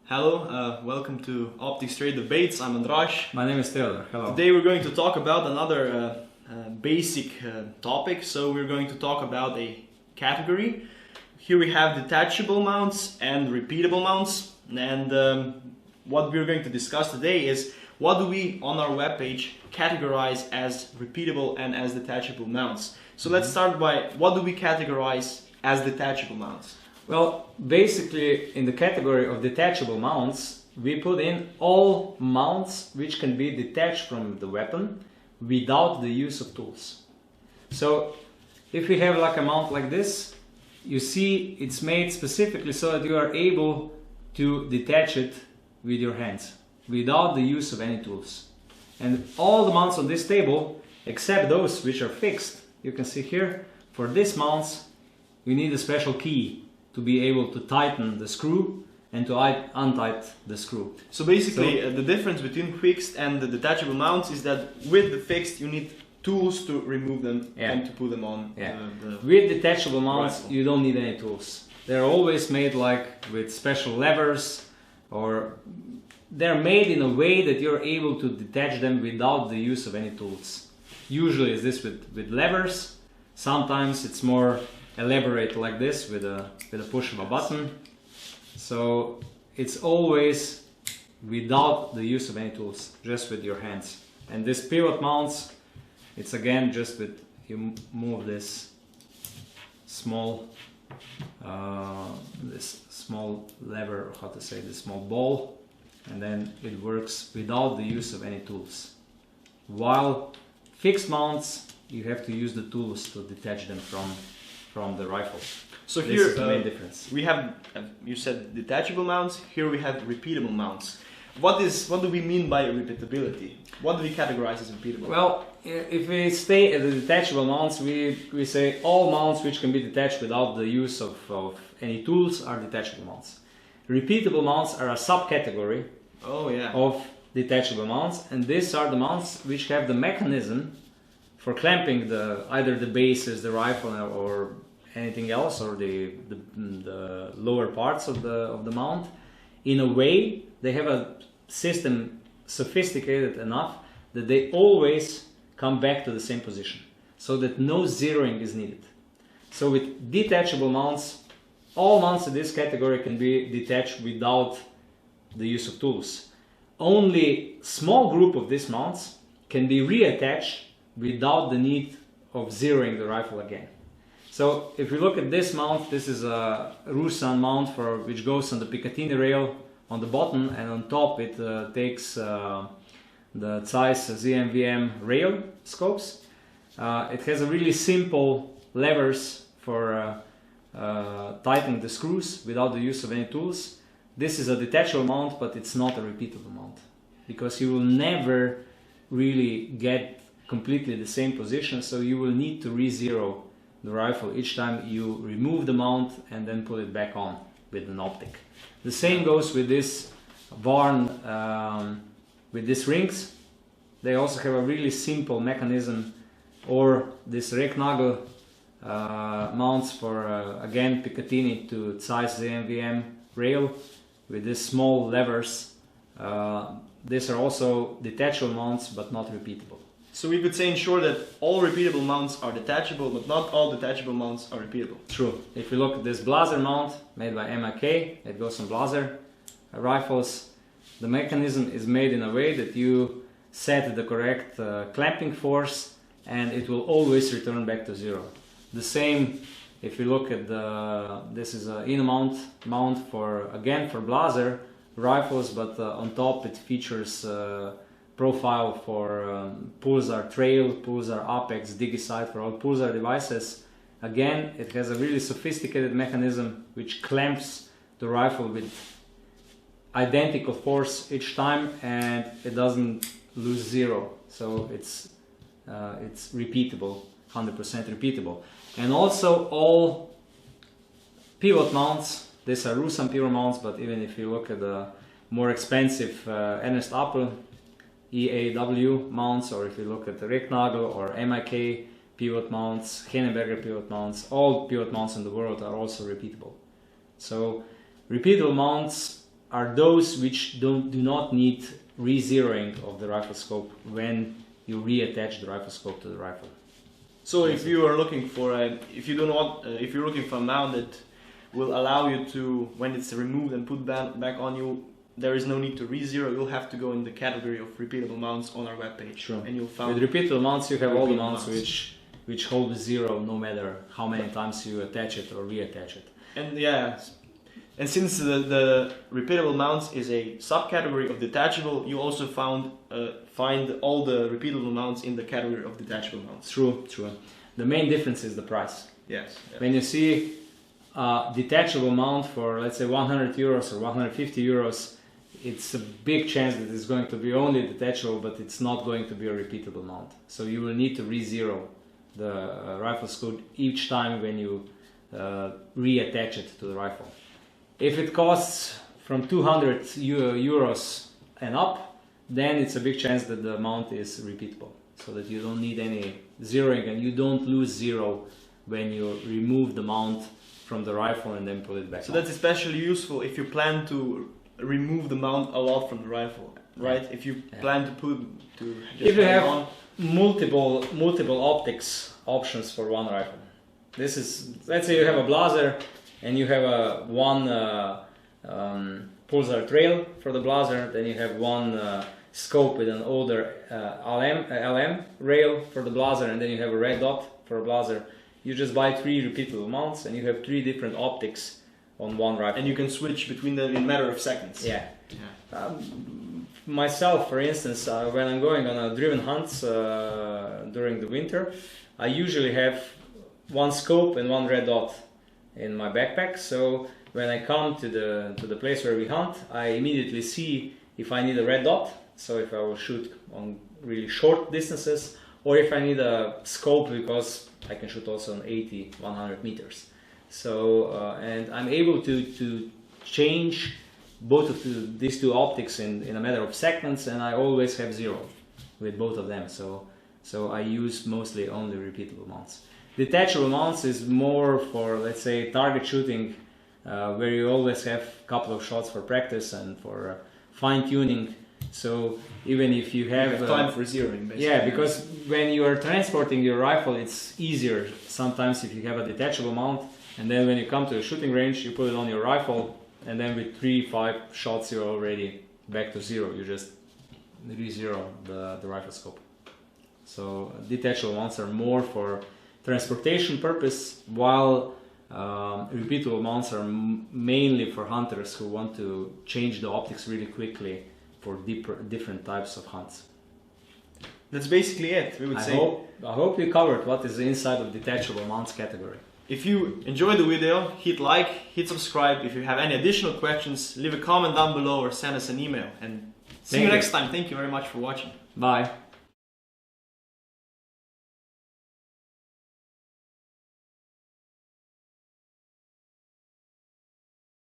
Hello, welcome to Optics Trade Debates. I'm Andrash. My name is Theodor. Hello. Today we're going to talk about another basic topic. So we're going to talk about a category. Here we have detachable mounts and repeatable mounts. And what we're going to discuss today is what do we on our webpage categorize as repeatable and as detachable mounts. So let's start by what do we categorize as detachable mounts? Well, basically in the category of detachable mounts, we put in all mounts which can be detached from the weapon without the use of tools. So if we have like a mount like this, you see it's made specifically so that you are able to detach it with your hands without the use of any tools. And all the mounts on this table, except those which are fixed, you can see here, for these mounts you need a special key to be able to tighten the screw and to untighten the screw. So basically the difference between fixed and the detachable mounts is that with the fixed you need tools to remove them and to put them on. With detachable mounts rifle. you don't need any tools. They're always made like with special levers, or they're made in a way that you're able to detach them without the use of any tools. Usually it's this with levers. Sometimes it's more elaborate like this with a push of a button. So it's always without the use of any tools, just with your hands. And this pivot mounts, it's again just with you move this small lever, how to say, this small ball, and then it works without the use of any tools. While fixed mounts, you have to use the tools to detach them from the rifle. So this here is the main difference. We have, you said detachable mounts, here we have repeatable mounts. What do we mean by repeatability? What do we categorize as repeatable? Well, if we stay at the detachable mounts, we say all mounts which can be detached without the use of any tools are detachable mounts. Repeatable mounts are a subcategory of detachable mounts, and these are the mounts which have the mechanism for clamping either the bases, the rifle, or anything else, or the lower parts of the mount. In a way, they have a system sophisticated enough that they always come back to the same position, so that no zeroing is needed. So with detachable mounts, all mounts in this category can be detached without the use of tools. Only small group of these mounts can be reattached without the need of zeroing the rifle again. So if we look at this mount, this is a Rusan mount which goes on the Picatinny rail on the bottom, and on top it takes the Zeiss ZMVM rail scopes. It has a really simple levers for tightening the screws without the use of any tools. This is a detachable mount, but it's not a repeatable mount, because you will never really get completely the same position, so you will need to re-zero the rifle each time you remove the mount and then put it back on with an optic. The same goes with this barn, with these rings. They also have a really simple mechanism, or this Recknagel mounts for again Picatinny to Zeiss ZMVM rail with these small levers. These are also detachable mounts, but not repeatable. So we could say in short that all repeatable mounts are detachable, but not all detachable mounts are repeatable. True. If you look at this Blaser mount made by MIK, it goes on Blaser rifles. The mechanism is made in a way that you set the correct clamping force, and it will always return back to zero. The same if you look at this is an mount for Blaser rifles, but on top it features profile for Pulsar Trail, Pulsar Apex, DigiSight for all Pulsar devices. Again, it has a really sophisticated mechanism which clamps the rifle with identical force each time, and it doesn't lose zero. So it's repeatable, 100% repeatable. And also all pivot mounts, these are Rusan pivot mounts, but even if you look at the more expensive Ernest Appel EAW mounts, or if you look at the Recknagel or MIK pivot mounts, Henneberger pivot mounts, all pivot mounts in the world are also repeatable. So repeatable mounts are those which do not need re-zeroing of the rifle scope when you reattach the rifle scope to the rifle. So if you are looking for if you're looking for a mount that will allow you to, when it's removed and put back on you, there is no need to re-zero. You'll have to go in the category of repeatable mounts on our webpage. Sure. And you'll find with repeatable mounts, you have all the repeatable mounts which hold zero no matter how many times you attach it or reattach it. And yeah, and since the repeatable mounts is a subcategory of detachable, you also find all the repeatable mounts in the category of detachable mounts. True. The main difference is the price. Yes. Yeah. When you see a detachable mount for, let's say, 100 euros or 150 euros, it's a big chance that it's going to be only detachable, but it's not going to be a repeatable mount. So you will need to re-zero the rifle scope each time when you reattach it to the rifle. If it costs from 200 euros and up, then it's a big chance that the mount is repeatable, so that you don't need any zeroing and you don't lose zero when you remove the mount from the rifle and then put it back. So that's especially useful if you plan to remove the mount a lot from the rifle, right? Yeah. If you plan to if you have multiple optics options for one rifle. This is, let's say you have a blazer and you have one pulsar trail for the blazer, then you have one scope with an older LM rail for the blazer, and then you have a red dot for a blazer. You just buy 3 repeatable mounts and you have 3 different optics on one rifle. And you can switch between them in a matter of seconds. Yeah. Myself, for instance, when I'm going on driven hunts during the winter, I usually have one scope and one red dot in my backpack. So when I come to the place where we hunt, I immediately see if I need a red dot, so if I will shoot on really short distances, or if I need a scope because I can shoot also on 80, 100 meters. So and I'm able to change both of these two optics in a matter of seconds, and I always have zero with both of them. So I use mostly only repeatable mounts. Detachable mounts is more for, let's say, target shooting, where you always have a couple of shots for practice and for fine tuning. So even if you have time for zeroing, basically. Yeah, because when you are transporting your rifle, it's easier sometimes if you have a detachable mount, and then when you come to a shooting range, you put it on your rifle, and then with 3-5 shots you're already back to zero. You just re-zero the rifle scope. So detachable mounts are more for transportation purpose, while repeatable mounts are mainly for hunters who want to change the optics really quickly for different types of hunts. That's basically it, we would say. I hope we covered what is the inside of detachable mounts category. If you enjoyed the video, hit like, hit subscribe. If you have any additional questions, leave a comment down below or send us an email. And see you next time. Thank you very much for watching. Bye.